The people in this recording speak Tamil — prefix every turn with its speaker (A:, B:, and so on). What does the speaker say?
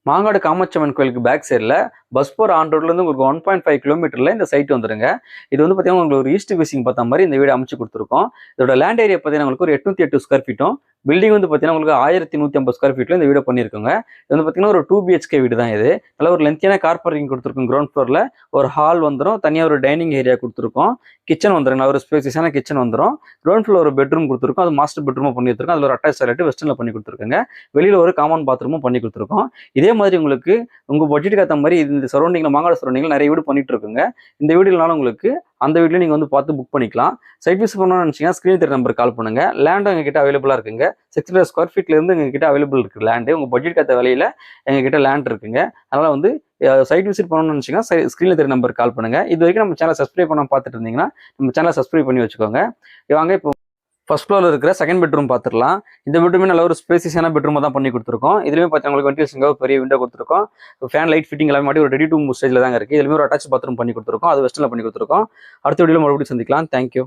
A: மாங்காடு காமாட்சியம்மன் கோயிலுக்கு பேக் சைடில் பஸ் போகிற ஆன் ரோட்லேருந்து உங்களுக்கு 1.5 கிலோமீட்டரில் இந்த சைட் வந்துருங்க. இது வந்து பார்த்தீங்கன்னா உங்களுக்கு ஒரு ஈஸ்ட் ஃபேசிங் பார்த்த மாதிரி இந்த வீடு அமைச்சு கொடுத்துருக்கோம். இதோட லேண்ட் ஏரியா பார்த்தீங்கன்னா உங்களுக்கு ஒரு 808 ஸ்கொயர் ஃபீட்டும், பில்டிங் வந்து பார்த்தீங்கன்னா உங்களுக்கு 1150 ஸ்கொயர் ஃபீட்டில் இந்த வீடு பண்ணியிருக்கோங்க. இது வந்து பார்த்தீங்கன்னா ஒரு 2 BHK வீடு தான் இது. நல்ல ஒரு லென்த்தியான கார் பார்க்கிங் கொடுத்துருக்கோம். கிரவுண்ட் ஃப்ளோரில் ஒரு ஹால் வந்துடும், தனியாக ஒரு டைனிங் ஏரியா கொடுத்துருக்கோம், கிச்சன் வந்துடும், நல்ல ஒரு ஸ்பேசியஸான கிச்சன் வந்துடும். கிரவுண்ட் ஃப்ளோர் ஒரு பெட்ரூம் கொடுத்துருக்கோம், அது மாஸ்டர் பெட்ரூமும் பண்ணி கொடுத்துருக்கோம். அதில் ஒரு அட்டாச் டாய்லெட் வெஸ்டர்னில் பண்ணி கொடுத்துருக்கோங்க. வெளியில் ஒரு காமன் பாத்ரூமும் பண்ணி கொடுத்துருக்கோம். இதே மாதிரி உங்களுக்கு உங்கள் பட்ஜெட்டுக்கு ஏற்ற மாதிரி இந்த சரௌண்டிங்கில் மாங்காடு சரௌண்டிங்கில் நிறைய வீடு பண்ணிட்டு இருக்குங்க. இந்த வீடு இல்லைனாலும் உங்களுக்கு அந்த வீட்டில் நீங்கள் வந்து பார்த்து புக் பண்ணிக்கலாம். சைட் விசிட் பண்ணணும்னு நினச்சிங்கன்னா ஸ்க்ரீன் தெரிய நம்பருக்கு கால் பண்ணுங்க. லேண்டும் எங்ககிட்ட அவைலபிளாக இருக்குங்க. 600 ஸ்கொயர் ஃபீட்லேருந்து எங்ககிட்ட அவைலபிள் இருக்குது லேண்டு. உங்கள் பட்ஜெட்டுக்கு ஏற்ற விலையில் எங்ககிட்ட லேண்ட் இருக்குங்க. அதனால் வந்து சைட் விசிட் பண்ணணும்னு நினச்சிங்கன்னா ஸ்க்ரீனில் தெரிய நம்பருக்கு கால் பண்ணுங்க. இது வரைக்கும் நம்ம சேனலை சப்ஸ்கிரைப் பண்ண பார்த்துட்டு இருந்தீங்கன்னா நம்ம சேனலை சப்ஸ்கிரைப் பண்ணி வச்சுக்கோங்க. வாங்க இப்போ ஃபர்ஸ்ட் ஃப்ளோரில் இருக்கிற செகண்ட் பெட்ரூம் பார்த்துடலாம். இந்த பெட்ரூமே நல்ல ஒரு ஸ்பேசியஸான பெட்ரூமாக தான் பண்ணி கொடுத்துருக்கோம். இதுலேயுமே பார்த்தீங்கன்னா உங்களுக்கு வென்டிலேஷனுக்காக பெரிய விண்டோ கொடுத்துருக்கோம். ஃபேன் லைட் ஃபிட்டிங் எல்லாமே மாட்டி ஒரு ரெடி டு மூவ் ஸ்டேஜில் தாங்க இருக்குது. இதுலேயுமே ஒரு அட்டாச் பாத்ரூம் பண்ணி கொடுத்துருக்கோம், அது வெஸ்டர்னில் பண்ணி கொடுத்துருக்கோம். அடுத்த வீடியோவில் மறுபடியும் சந்திக்கலாம். தேங்க்யூ.